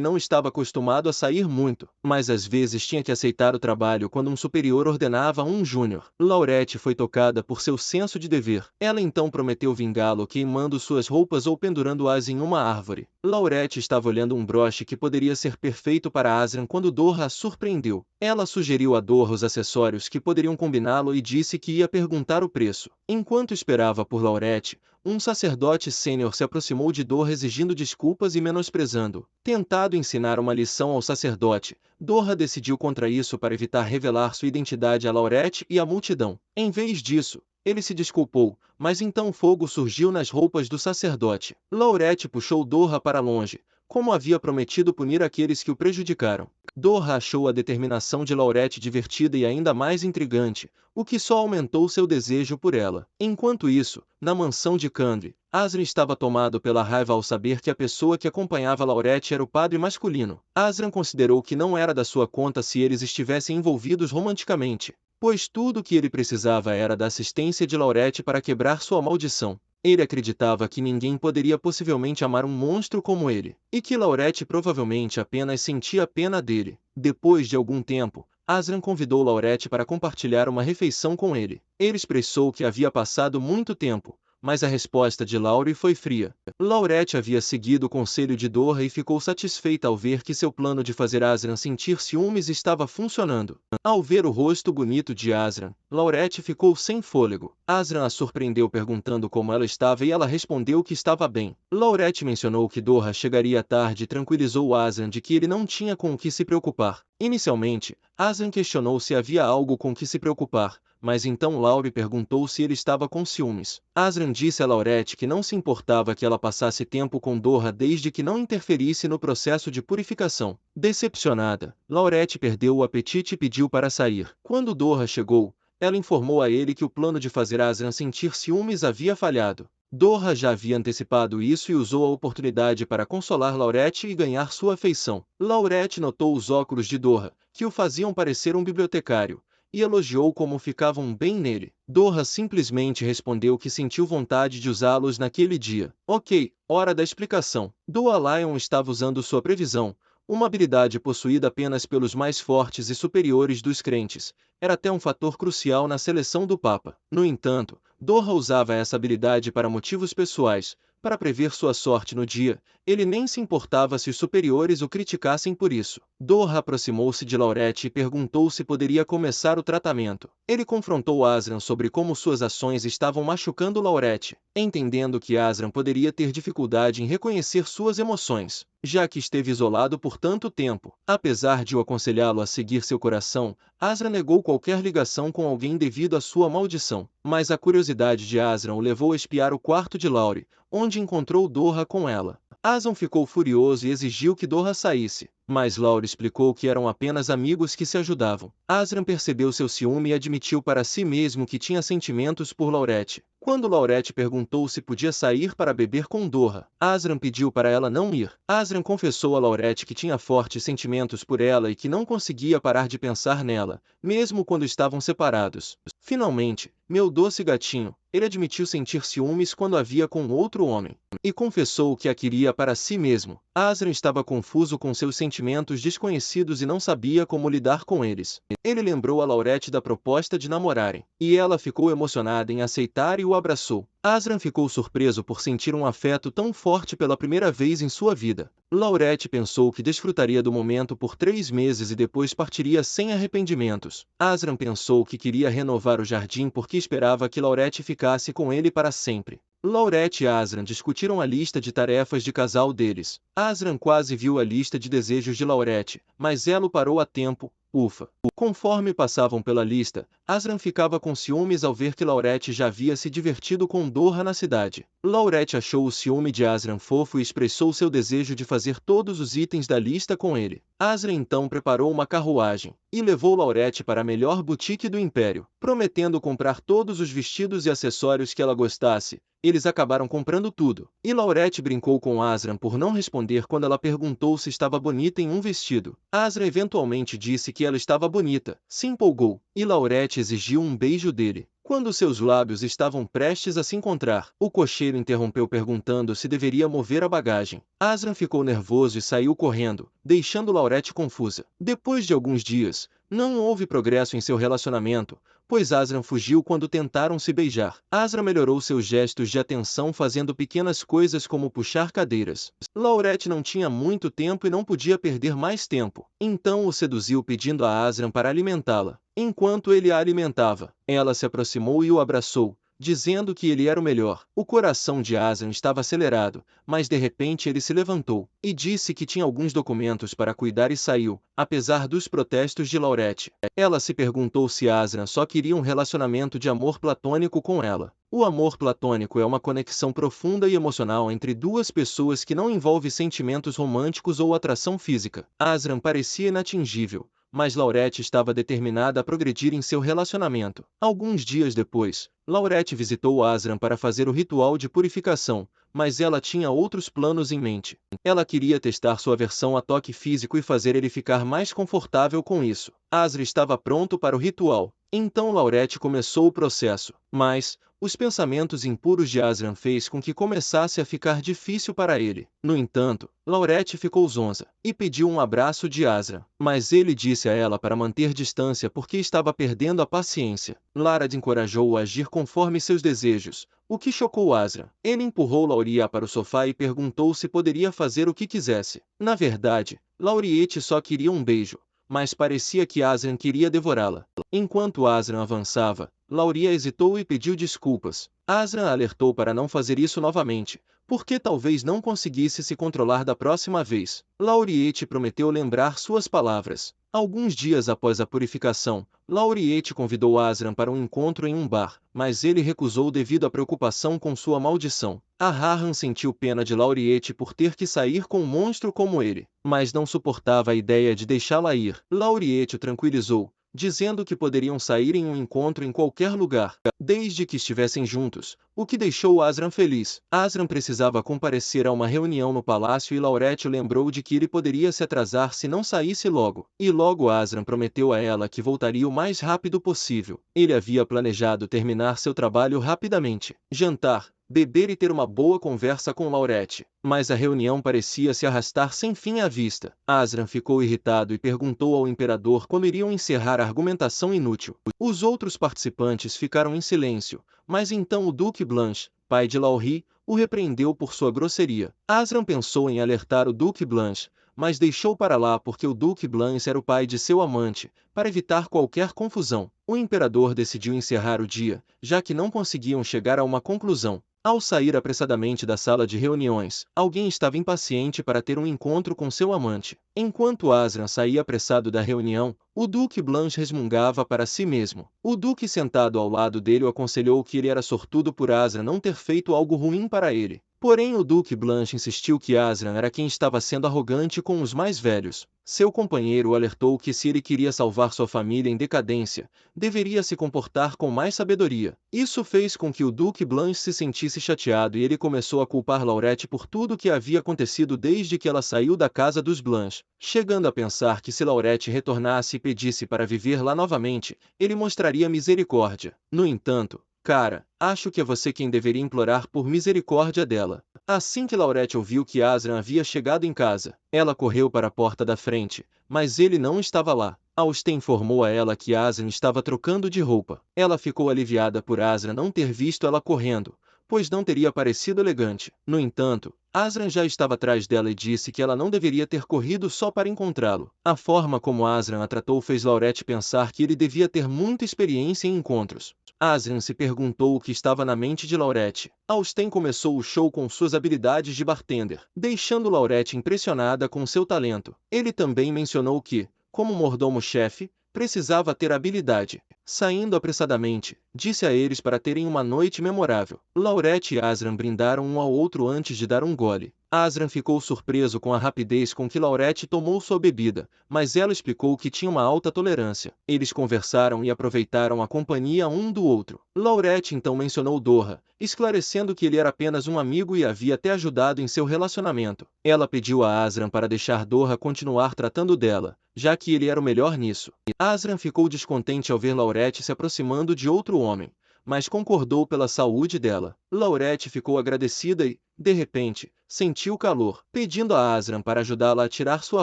não estava acostumado a sair muito, mas às vezes tinha que aceitar o trabalho quando um superior ordenava a um júnior. Laurette foi tocada por seu senso de dever. Ela então prometeu vingá-lo queimando suas roupas ou pendurando-as em uma árvore. Laurette estava olhando um broche que poderia ser perfeito para Asriel quando Dorra a surpreendeu. Ela sugeriu a Dorra os acessórios que poderiam combiná-lo e disse que ia perguntar o preço. Enquanto esperava por Laurette, um sacerdote sênior se aproximou de Dorra exigindo desculpas e menosprezando. Tentado ensinar uma lição ao sacerdote, Dorra decidiu contra isso para evitar revelar sua identidade a Laurette e à multidão. Em vez disso, ele se desculpou, mas então fogo surgiu nas roupas do sacerdote. Laurette puxou Dorra para longe, como havia prometido punir aqueles que o prejudicaram. Dorra achou a determinação de Laurette divertida e ainda mais intrigante, o que só aumentou seu desejo por ela. Enquanto isso, na mansão de Kandri, Asriel estava tomado pela raiva ao saber que a pessoa que acompanhava Laurette era o padre masculino. Asriel considerou que não era da sua conta se eles estivessem envolvidos romanticamente, pois tudo o que ele precisava era da assistência de Laurette para quebrar sua maldição. Ele acreditava que ninguém poderia possivelmente amar um monstro como ele, e que Laurette provavelmente apenas sentia pena dele. Depois de algum tempo, Asriel convidou Laurette para compartilhar uma refeição com ele. Ele expressou que havia passado muito tempo, mas a resposta de Laurie foi fria. Laurette havia seguido o conselho de Dorra e ficou satisfeita ao ver que seu plano de fazer Asriel sentir ciúmes estava funcionando. Ao ver o rosto bonito de Asriel, Laurette ficou sem fôlego. Asriel a surpreendeu perguntando como ela estava e ela respondeu que estava bem. Laurette mencionou que Dorra chegaria tarde e tranquilizou Asriel de que ele não tinha com o que se preocupar. Inicialmente, Asriel questionou se havia algo com que se preocupar, mas então Laurie perguntou se ele estava com ciúmes. Asriel disse a Laurette que não se importava que ela passasse tempo com Dorra desde que não interferisse no processo de purificação. Decepcionada, Laurette perdeu o apetite e pediu para sair. Quando Dorra chegou, ela informou a ele que o plano de fazer Asriel sentir ciúmes havia falhado. Dorra já havia antecipado isso e usou a oportunidade para consolar Laurette e ganhar sua afeição. Laurette notou os óculos de Dorra, que o faziam parecer um bibliotecário, e elogiou como ficavam bem nele. Dorra simplesmente respondeu que sentiu vontade de usá-los naquele dia. Ok, hora da explicação. Doa Lion estava usando sua previsão, uma habilidade possuída apenas pelos mais fortes e superiores dos crentes. Era até um fator crucial na seleção do Papa. No entanto, Dorra usava essa habilidade para motivos pessoais, para prever sua sorte no dia. Ele nem se importava se os superiores o criticassem por isso. Dorra aproximou-se de Laurette e perguntou se poderia começar o tratamento. Ele confrontou Asriel sobre como suas ações estavam machucando Laurette, entendendo que Asriel poderia ter dificuldade em reconhecer suas emoções, já que esteve isolado por tanto tempo. Apesar de o aconselhá-lo a seguir seu coração, Asriel negou qualquer ligação com alguém devido à sua maldição. Mas a curiosidade de Asriel o levou a espiar o quarto de Laurie, onde encontrou Dorra com ela. Asriel ficou furioso e exigiu que Dorra saísse, mas Laurie explicou que eram apenas amigos que se ajudavam. Asriel percebeu seu ciúme e admitiu para si mesmo que tinha sentimentos por Laurette. Quando Laurette perguntou se podia sair para beber com Dorra, Asriel pediu para ela não ir. Asriel confessou a Laurette que tinha fortes sentimentos por ela e que não conseguia parar de pensar nela, mesmo quando estavam separados. Finalmente, meu doce gatinho, ele admitiu sentir ciúmes quando a via com outro homem, e confessou que a queria para si mesmo. Asriel estava confuso com seus sentimentos desconhecidos e não sabia como lidar com eles. Ele lembrou a Laurette da proposta de namorarem, e ela ficou emocionada em aceitar e o abraçou. Asriel ficou surpreso por sentir um afeto tão forte pela primeira vez em sua vida. Laurette pensou que desfrutaria do momento por 3 meses e depois partiria sem arrependimentos. Asriel pensou que queria renovar o jardim porque esperava que Laurette ficasse com ele para sempre. Laurette e Asran discutiram a lista de tarefas de casal deles. Asran quase viu a lista de desejos de Laurette, mas ela o parou a tempo. Ufa! Conforme passavam pela lista, Asran ficava com ciúmes ao ver que Laurette já havia se divertido com Dorra na cidade. Laurette achou o ciúme de Asran fofo e expressou seu desejo de fazer todos os itens da lista com ele. Asran então preparou uma carruagem e levou Laurette para a melhor boutique do Império, prometendo comprar todos os vestidos e acessórios que ela gostasse. Eles acabaram comprando tudo, e Laurette brincou com Asran por não responder quando ela perguntou se estava bonita em um vestido. Asran eventualmente disse que ela estava bonita, se empolgou, e Laurette exigiu um beijo dele. Quando seus lábios estavam prestes a se encontrar, o cocheiro interrompeu perguntando se deveria mover a bagagem. Asran ficou nervoso e saiu correndo, deixando Laurette confusa. Depois de alguns dias, não houve progresso em seu relacionamento, pois Asran fugiu quando tentaram se beijar. Asran melhorou seus gestos de atenção fazendo pequenas coisas como puxar cadeiras. Laurette não tinha muito tempo e não podia perder mais tempo. Então o seduziu pedindo a Asran para alimentá-la. Enquanto ele a alimentava, ela se aproximou e o abraçou, dizendo que ele era o melhor. O coração de Asran estava acelerado, mas de repente ele se levantou e disse que tinha alguns documentos para cuidar e saiu, apesar dos protestos de Laurette. Ela se perguntou se Asran só queria um relacionamento de amor platônico com ela. O amor platônico é uma conexão profunda e emocional entre duas pessoas que não envolve sentimentos românticos ou atração física. Asran parecia inatingível, mas Laurette estava determinada a progredir em seu relacionamento. Alguns dias depois, Laurette visitou Asran para fazer o ritual de purificação, mas ela tinha outros planos em mente. Ela queria testar sua aversão a toque físico e fazer ele ficar mais confortável com isso. Asran estava pronto para o ritual. Então Laurette começou o processo, mas os pensamentos impuros de Asran fez com que começasse a ficar difícil para ele. No entanto, Laurette ficou zonza e pediu um abraço de Asran, mas ele disse a ela para manter distância porque estava perdendo a paciência. Larad encorajou-o a agir conforme seus desejos, o que chocou Asran. Ele empurrou Lauria para o sofá e perguntou se poderia fazer o que quisesse. Na verdade, Lauriette só queria um beijo, mas parecia que Asran queria devorá-la. Enquanto Asran avançava, Lauria hesitou e pediu desculpas. Asran alertou para não fazer isso novamente, porque talvez não conseguisse se controlar da próxima vez. Lauriette prometeu lembrar suas palavras. Alguns dias após a purificação, Lauriette convidou Asran para um encontro em um bar, mas ele recusou devido à preocupação com sua maldição. Ahriman sentiu pena de Lauriette por ter que sair com um monstro como ele, mas não suportava a ideia de deixá-la ir. Lauriette o tranquilizou, dizendo que poderiam sair em um encontro em qualquer lugar, desde que estivessem juntos, o que deixou Asran feliz. Asran precisava comparecer a uma reunião no palácio e Laurette o lembrou de que ele poderia se atrasar se não saísse logo. E logo Asran prometeu a ela que voltaria o mais rápido possível. Ele havia planejado terminar seu trabalho rapidamente, jantar, beber e ter uma boa conversa com Laurette, mas a reunião parecia se arrastar sem fim à vista. Asran ficou irritado e perguntou ao imperador quando iriam encerrar a argumentação inútil. Os outros participantes ficaram em silêncio, mas então o Duque Blanche, pai de Lauri, o repreendeu por sua grosseria. Asran pensou em alertar o Duque Blanche, mas deixou para lá porque o Duque Blanche era o pai de seu amante, para evitar qualquer confusão. O imperador decidiu encerrar o dia, já que não conseguiam chegar a uma conclusão. Ao sair apressadamente da sala de reuniões, alguém estava impaciente para ter um encontro com seu amante. Enquanto Asran saía apressado da reunião, o Duque Blanche resmungava para si mesmo. O Duque sentado ao lado dele o aconselhou que ele era sortudo por Asran não ter feito algo ruim para ele. Porém o Duque Blanche insistiu que Asran era quem estava sendo arrogante com os mais velhos. Seu companheiro o alertou que se ele queria salvar sua família em decadência, deveria se comportar com mais sabedoria. Isso fez com que o Duque Blanche se sentisse chateado e ele começou a culpar Laurette por tudo o que havia acontecido desde que ela saiu da casa dos Blanche, chegando a pensar que se Laurette retornasse e pedisse para viver lá novamente, ele mostraria misericórdia. No entanto, cara, acho que é você quem deveria implorar por misericórdia dela. Assim que Laurette ouviu que Asran havia chegado em casa, ela correu para a porta da frente, mas ele não estava lá. Austen informou a ela que Asran estava trocando de roupa. Ela ficou aliviada por Asran não ter visto ela correndo, pois não teria parecido elegante. No entanto, Asran já estava atrás dela e disse que ela não deveria ter corrido só para encontrá-lo. A forma como Asran a tratou fez Laurette pensar que ele devia ter muita experiência em encontros. Asrian se perguntou o que estava na mente de Laurette. Austen começou o show com suas habilidades de bartender, deixando Laurette impressionada com seu talento. Ele também mencionou que, como mordomo-chefe, precisava ter habilidade. Saindo apressadamente, disse a eles para terem uma noite memorável. Laurette e Asrian brindaram um ao outro antes de dar um gole. Asrian ficou surpreso com a rapidez com que Laurette tomou sua bebida, mas ela explicou que tinha uma alta tolerância. Eles conversaram e aproveitaram a companhia um do outro. Laurette então mencionou Dorra, esclarecendo que ele era apenas um amigo e havia até ajudado em seu relacionamento. Ela pediu a Asrian para deixar Dorra continuar tratando dela, já que ele era o melhor nisso. Asrian ficou descontente ao ver Laurette se aproximando de outro homem, mas concordou pela saúde dela. Laurette ficou agradecida e, de repente, sentiu calor, pedindo a Asrian para ajudá-la a tirar sua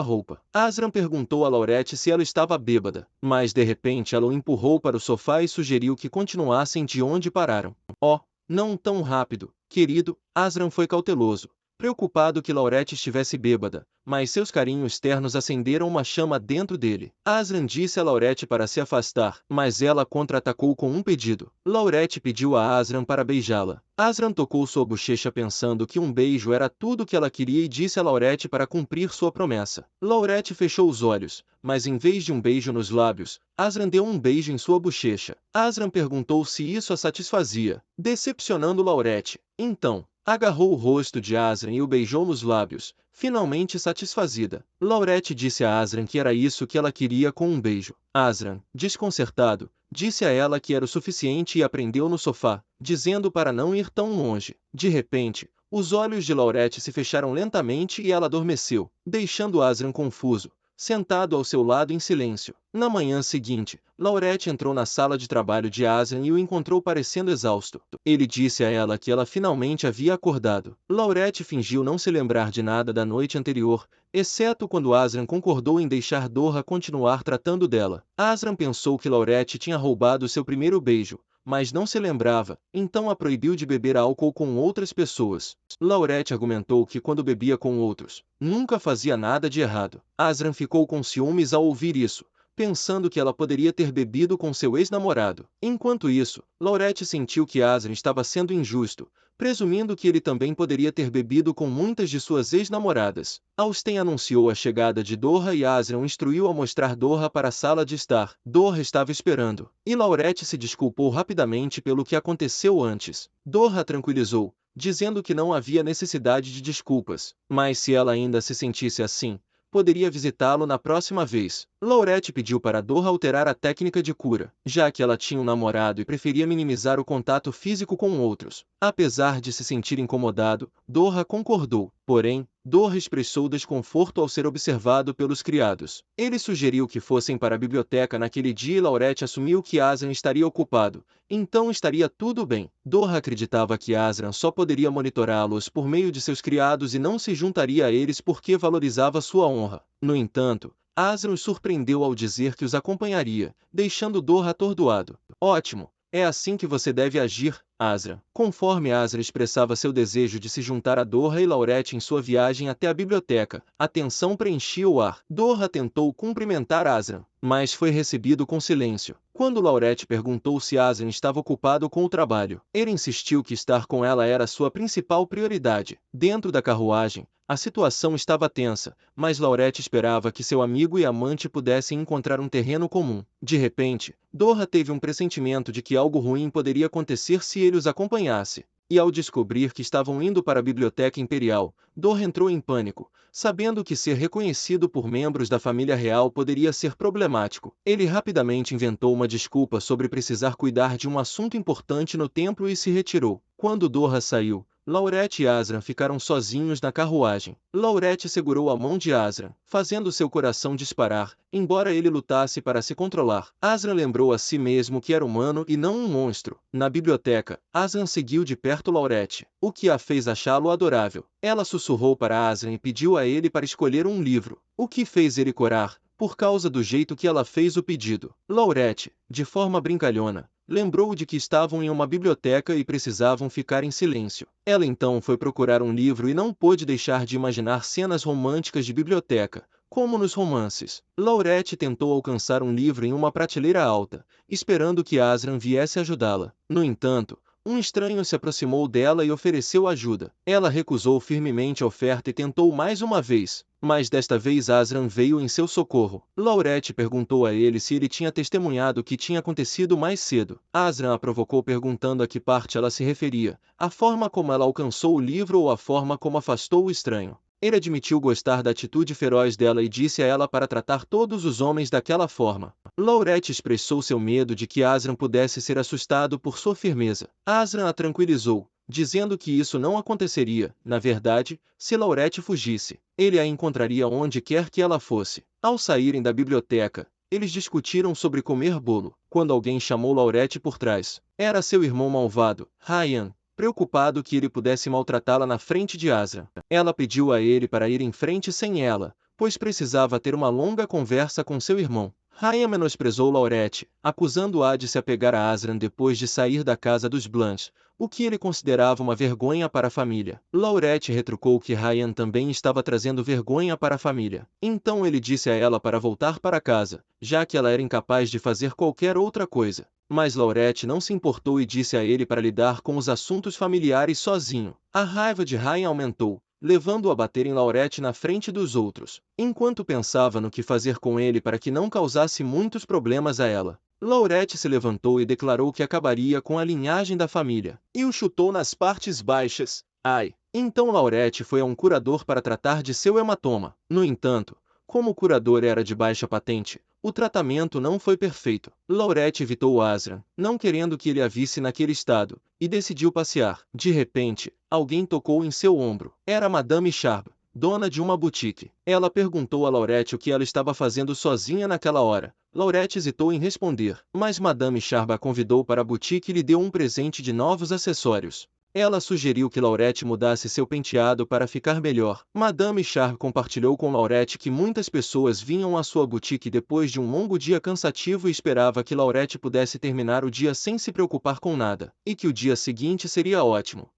roupa. Asrian perguntou a Laurette se ela estava bêbada, mas de repente ela o empurrou para o sofá e sugeriu que continuassem de onde pararam. Oh, não tão rápido, querido. Asrian foi cauteloso, preocupado que Laurette estivesse bêbada, mas seus carinhos ternos acenderam uma chama dentro dele. Asrian disse a Laurette para se afastar, mas ela contra-atacou com um pedido. Laurette pediu a Asrian para beijá-la. Asrian tocou sua bochecha pensando que um beijo era tudo que ela queria e disse a Laurette para cumprir sua promessa. Laurette fechou os olhos, mas em vez de um beijo nos lábios, Asrian deu um beijo em sua bochecha. Asrian perguntou se isso a satisfazia, decepcionando Laurette. Então, agarrou o rosto de Asrian e o beijou nos lábios, finalmente satisfazida. Laurette disse a Asrian que era isso que ela queria com um beijo. Asrian, desconcertado, disse a ela que era o suficiente e a prendeu no sofá, dizendo para não ir tão longe. De repente, os olhos de Laurette se fecharam lentamente e ela adormeceu, deixando Asrian confuso, sentado ao seu lado em silêncio. Na manhã seguinte, Laurette entrou na sala de trabalho de Asrian e o encontrou parecendo exausto. Ele disse a ela que ela finalmente havia acordado. Laurette fingiu não se lembrar de nada da noite anterior, exceto quando Asrian concordou em deixar Dorra continuar tratando dela. Asrian pensou que Laurette tinha roubado seu primeiro beijo, mas não se lembrava, então a proibiu de beber álcool com outras pessoas. Laurette argumentou que quando bebia com outros, nunca fazia nada de errado. Asrian ficou com ciúmes ao ouvir isso, pensando que ela poderia ter bebido com seu ex-namorado. Enquanto isso, Laurette sentiu que Asrian estava sendo injusto, presumindo que ele também poderia ter bebido com muitas de suas ex-namoradas. Austen anunciou a chegada de Dorra e Asrian o instruiu a mostrar Dorra para a sala de estar. Dorra estava esperando, e Laurette se desculpou rapidamente pelo que aconteceu antes. Dorra tranquilizou, dizendo que não havia necessidade de desculpas, mas se ela ainda se sentisse assim, poderia visitá-lo na próxima vez. Laurette pediu para Dorra alterar a técnica de cura, já que ela tinha um namorado e preferia minimizar o contato físico com outros. Apesar de se sentir incomodado, Dorra concordou. Porém, Dorra expressou desconforto ao ser observado pelos criados. Ele sugeriu que fossem para a biblioteca naquele dia e Laurette assumiu que Asrian estaria ocupado, então estaria tudo bem. Dorra acreditava que Asrian só poderia monitorá-los por meio de seus criados e não se juntaria a eles porque valorizava sua honra. No entanto, Asrian os surpreendeu ao dizer que os acompanharia, deixando Dorra atordoado. Ótimo! É assim que você deve agir, Asrian. Conforme Asrian expressava seu desejo de se juntar a Dorra e Laurette em sua viagem até a biblioteca, a tensão preenchia o ar. Dorra tentou cumprimentar Asrian, mas foi recebido com silêncio. Quando Laurette perguntou se Asrian estava ocupado com o trabalho, ele insistiu que estar com ela era sua principal prioridade. Dentro da carruagem, a situação estava tensa, mas Laurette esperava que seu amigo e amante pudessem encontrar um terreno comum. De repente, Dorra teve um pressentimento de que algo ruim poderia acontecer se ele os acompanhasse. E ao descobrir que estavam indo para a Biblioteca Imperial, Dorra entrou em pânico, sabendo que ser reconhecido por membros da família real poderia ser problemático. Ele rapidamente inventou uma desculpa sobre precisar cuidar de um assunto importante no templo e se retirou. Quando Dorra saiu, Laurette e Asrian ficaram sozinhos na carruagem. Laurette segurou a mão de Asrian, fazendo seu coração disparar, embora ele lutasse para se controlar. Asrian lembrou a si mesmo que era humano e não um monstro. Na biblioteca, Asrian seguiu de perto Laurette, o que a fez achá-lo adorável. Ela sussurrou para Asrian e pediu a ele para escolher um livro, o que fez ele corar, por causa do jeito que ela fez o pedido. Laurette, de forma brincalhona, lembrou de que estavam em uma biblioteca e precisavam ficar em silêncio. Ela então foi procurar um livro e não pôde deixar de imaginar cenas românticas de biblioteca, como nos romances. Laurette tentou alcançar um livro em uma prateleira alta, esperando que Asran viesse ajudá-la. No entanto, um estranho se aproximou dela e ofereceu ajuda. Ela recusou firmemente a oferta e tentou mais uma vez, mas desta vez Asran veio em seu socorro. Laurette perguntou a ele se ele tinha testemunhado o que tinha acontecido mais cedo. Asran a provocou perguntando a que parte ela se referia, a forma como ela alcançou o livro ou a forma como afastou o estranho. Ele admitiu gostar da atitude feroz dela e disse a ela para tratar todos os homens daquela forma. Laurette expressou seu medo de que Asran pudesse ser assustado por sua firmeza. Asran a tranquilizou, dizendo que isso não aconteceria. Na verdade, se Laurette fugisse, ele a encontraria onde quer que ela fosse. Ao saírem da biblioteca, eles discutiram sobre comer bolo, quando alguém chamou Laurette por trás. Era seu irmão malvado, Ryan, preocupado que ele pudesse maltratá-la na frente de Asran. Ela pediu a ele para ir em frente sem ela, pois precisava ter uma longa conversa com seu irmão. Ryan menosprezou Laurette, acusando-a de se apegar a Asran depois de sair da casa dos Blanche, o que ele considerava uma vergonha para a família. Laurette retrucou que Ryan também estava trazendo vergonha para a família. Então ele disse a ela para voltar para casa, já que ela era incapaz de fazer qualquer outra coisa. Mas Laurette não se importou e disse a ele para lidar com os assuntos familiares sozinho. A raiva de Ryan aumentou, levando-o a bater em Laurette na frente dos outros, enquanto pensava no que fazer com ele para que não causasse muitos problemas a ela. Laurette se levantou e declarou que acabaria com a linhagem da família, e o chutou nas partes baixas. Ai! Então Laurette foi a um curador para tratar de seu hematoma. No entanto, como o curador era de baixa patente, o tratamento não foi perfeito. Laurette evitou Asran, não querendo que ele a visse naquele estado, e decidiu passear. De repente, alguém tocou em seu ombro. Era Madame Sharp, dona de uma boutique. Ela perguntou a Laurette o que ela estava fazendo sozinha naquela hora. Laurette hesitou em responder, mas Madame Sharp a convidou para a boutique e lhe deu um presente de novos acessórios. Ela sugeriu que Laurette mudasse seu penteado para ficar melhor. Madame Sharp compartilhou com Laurette que muitas pessoas vinham à sua boutique depois de um longo dia cansativo e esperava que Laurette pudesse terminar o dia sem se preocupar com nada, e que o dia seguinte seria ótimo.